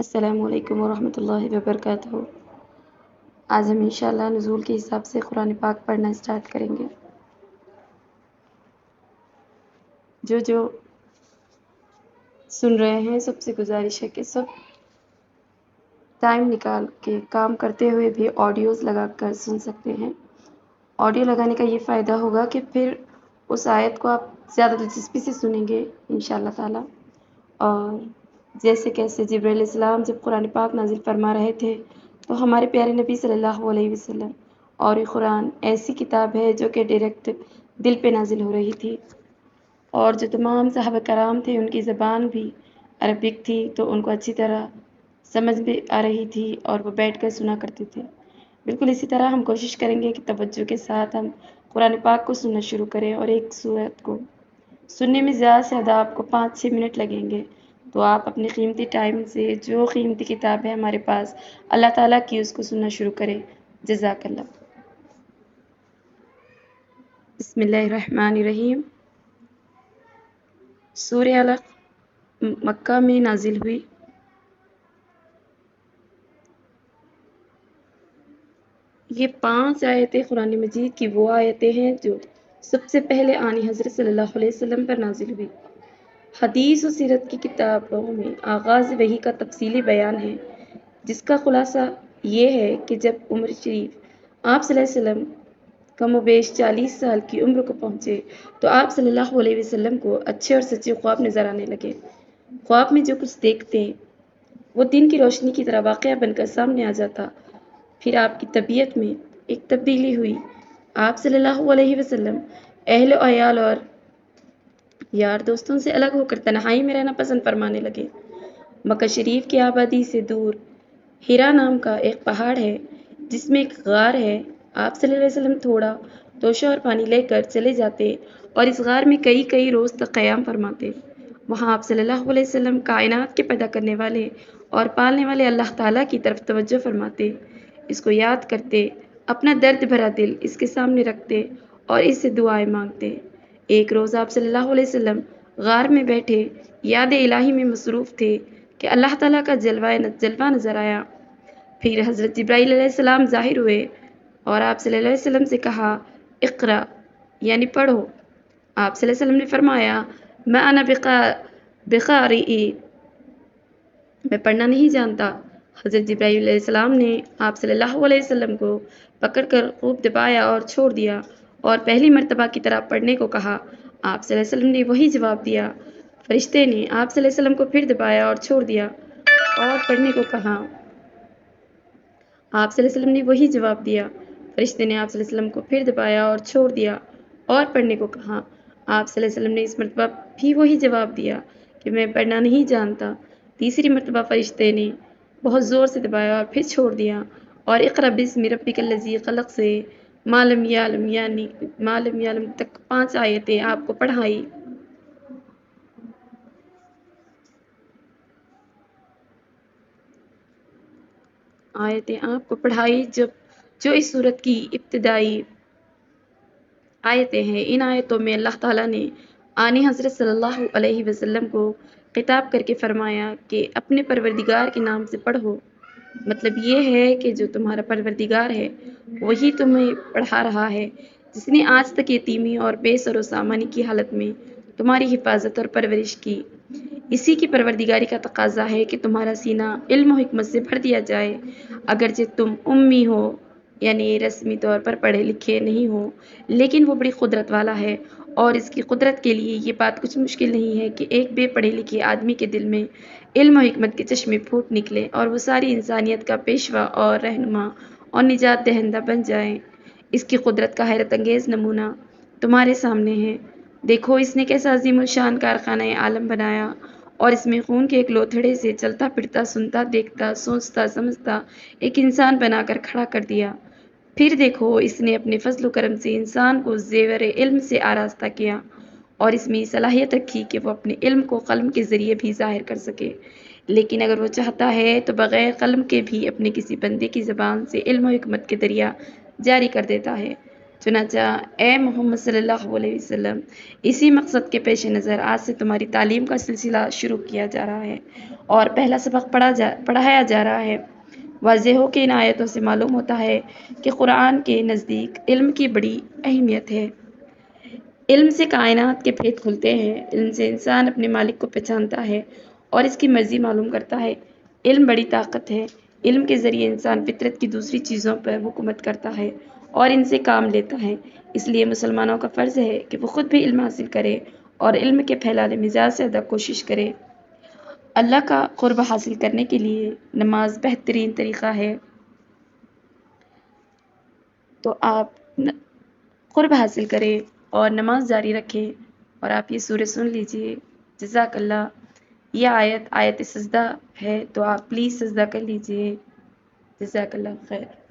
السلام علیکم ورحمۃ اللہ وبرکاتہ۔ آج ہم انشاءاللہ نزول کے حساب سے قرآن پاک پڑھنا اسٹارٹ کریں گے۔ جو سن رہے ہیں سب سے گزارش ہے کہ سب ٹائم نکال کے کام کرتے ہوئے بھی آڈیوز لگا کر سن سکتے ہیں۔ آڈیو لگانے کا یہ فائدہ ہوگا کہ پھر اس آیت کو آپ زیادہ دلچسپی سے سنیں گے انشاءاللہ تعالی۔ اور جیسے کیسے جبرائیل علیہ السلام جب قرآن پاک نازل فرما رہے تھے تو ہمارے پیارے نبی صلی اللہ علیہ وسلم اور یہ قرآن ایسی کتاب ہے جو کہ ڈائریکٹ دل پہ نازل ہو رہی تھی، اور جو تمام صحابہ کرام تھے ان کی زبان بھی عربک تھی تو ان کو اچھی طرح سمجھ بھی آ رہی تھی اور وہ بیٹھ کر سنا کرتے تھے۔ بالکل اسی طرح ہم کوشش کریں گے کہ توجہ کے ساتھ ہم قرآن پاک کو سننا شروع کریں، اور ایک سورت کو سننے میں زیادہ سے زیادہ آپ کو 5-6 منٹ لگیں گے، تو آپ اپنے قیمتی ٹائم سے جو قیمتی کتاب ہے ہمارے پاس اللہ تعالیٰ کی اس کو سننا شروع کریں۔ جزاک اللہ۔ بسم اللہ الرحمن الرحیم۔ سورہ علق مکہ میں نازل ہوئی۔ یہ 5 آیتیں قرآن مجید کی وہ آیتیں ہیں جو سب سے پہلے آنی حضرت صلی اللہ علیہ وسلم پر نازل ہوئی۔ حدیث و سیرت کی کتابوں میں آغاز وحی کا تفصیلی بیان ہے، جس کا خلاصہ یہ ہے کہ جب عمر شریف آپ صلی اللہ علیہ وسلم کم و بیش 40 سال کی عمر کو پہنچے تو آپ صلی اللہ علیہ وسلم کو اچھے اور سچے خواب نظر آنے لگے۔ خواب میں جو کچھ دیکھتے وہ دن کی روشنی کی طرح واقعہ بن کر سامنے آ جاتا۔ پھر آپ کی طبیعت میں ایک تبدیلی ہوئی۔ آپ صلی اللہ علیہ وسلم اہل و عیال اور یار دوستوں سے الگ ہو کر تنہائی میں رہنا پسند فرمانے لگے۔ مکہ شریف کی آبادی سے دور ہیرا نام کا ایک پہاڑ ہے جس میں ایک غار ہے۔ آپ صلی اللہ علیہ وسلم تھوڑا توشہ اور پانی لے کر چلے جاتے اور اس غار میں کئی روز تک قیام فرماتے۔ وہاں آپ صلی اللہ علیہ وسلم کائنات کے پیدا کرنے والے اور پالنے والے اللہ تعالیٰ کی طرف توجہ فرماتے، اس کو یاد کرتے، اپنا درد بھرا دل اس کے سامنے رکھتے اور اس سے دعائیں مانگتے۔ ایک روز آپ صلی اللہ علیہ وسلم غار میں بیٹھے یاد الہی میں مصروف تھے کہ اللہ تعالیٰ کا جلوہ نظر آیا۔ پھر حضرت جبرائیل علیہ السلام ظاہر ہوئے اور آپ صلی اللہ علیہ وسلم سے کہا، اقرا یعنی پڑھو۔ آپ صلی اللہ علیہ وسلم نے فرمایا، میں انا بقاری، میں پڑھنا نہیں جانتا۔ حضرت جبرائیل علیہ السلام نے آپ صلی اللہ علیہ وسلم کو پکڑ کر خوب دبایا اور چھوڑ دیا اور پہلی مرتبہ کی طرح پڑھنے کو کہا۔ آپ صلی اللہ علیہ وسلم نے وہی جواب دیا۔ فرشتے نے آپ صلی اللہ علیہ وسلم کو پھر دبایا اور چھوڑ دیا اور پڑھنے کو کہا۔ آپ صلی اللہ علیہ وسلم نے وہی جواب دیا۔ فرشتے نے آپ صلی اللہ علیہ وسلم کو پھر دبایا اور چھوڑ دیا اور پڑھنے کو کہا۔ آپ صلی اللہ علیہ وسلم نے اس مرتبہ بھی وہی جواب دیا کہ میں پڑھنا نہیں جانتا۔ تیسری مرتبہ فرشتے نے بہت زور سے دبایا اور پھر چھوڑ دیا اور اقرا بسم ربک الذی خلق سے ما لم یعلم تک 5 آیتیں آپ کو پڑھائی۔ جو اس سورت کی ابتدائی آیتیں ہیں۔ ان آیتوں میں اللہ تعالیٰ نے آنی حضرت صلی اللہ علیہ وسلم کو خطاب کر کے فرمایا کہ اپنے پروردگار کے نام سے پڑھو۔ مطلب یہ ہے کہ جو تمہارا پروردگار ہے وہی تمہیں پڑھا رہا ہے، جس نے آج تک یتیمی اور بے سر و سامانی کی حالت میں تمہاری حفاظت اور پرورش کی۔ اسی کی پروردگاری کا تقاضا ہے کہ تمہارا سینہ علم و حکمت سے بھر دیا جائے، اگرچہ تم امی ہو یعنی رسمی طور پر پڑھے لکھے نہیں ہو، لیکن وہ بڑی قدرت والا ہے، اور اس کی قدرت کے لیے یہ بات کچھ مشکل نہیں ہے کہ ایک بے پڑھے لکھے آدمی کے دل میں علم و حکمت کے چشمے پھوٹ نکلے اور وہ ساری انسانیت کا پیشوا اور رہنما اور نجات دہندہ بن جائے۔ اس کی قدرت کا حیرت انگیز نمونہ تمہارے سامنے ہے۔ دیکھو اس نے کیسا عظیم الشان کارخانہ عالم بنایا، اور اس میں خون کے ایک لوتھڑے سے چلتا پھرتا، سنتا، دیکھتا، سوچتا، سمجھتا ایک انسان بنا کر کھڑا کر دیا۔ پھر دیکھو اس نے اپنے فضل و کرم سے انسان کو زیور علم سے آراستہ کیا اور اس میں صلاحیت رکھی کہ وہ اپنے علم کو قلم کے ذریعے بھی ظاہر کر سکے، لیکن اگر وہ چاہتا ہے تو بغیر قلم کے بھی اپنے کسی بندے کی زبان سے علم و حکمت کے دریا جاری کر دیتا ہے۔ چنانچہ اے محمد صلی اللہ علیہ وسلم، اسی مقصد کے پیش نظر آج سے تمہاری تعلیم کا سلسلہ شروع کیا جا رہا ہے اور پہلا سبق پڑھایا جا رہا ہے۔ واضح ہو کہ ان آیتوں سے معلوم ہوتا ہے کہ قرآن کے نزدیک علم کی بڑی اہمیت ہے۔ علم سے کائنات کے بھید کھلتے ہیں، علم سے انسان اپنے مالک کو پہچانتا ہے اور اس کی مرضی معلوم کرتا ہے۔ علم بڑی طاقت ہے۔ علم کے ذریعے انسان فطرت کی دوسری چیزوں پر حکومت کرتا ہے اور ان سے کام لیتا ہے۔ اس لیے مسلمانوں کا فرض ہے کہ وہ خود بھی علم حاصل کرے اور علم کے پھیلانے میں زیادہ سے زیادہ کوشش کرے۔ اللہ کا قرب حاصل کرنے کے لیے نماز بہترین طریقہ ہے، تو آپ قرب حاصل کریں اور نماز جاری رکھیں۔ اور آپ یہ سورہ سن لیجئے۔ جزاک اللہ۔ یہ آیت سجدہ ہے، تو آپ پلیز سجدہ کر لیجئے۔ جزاک اللہ خیر۔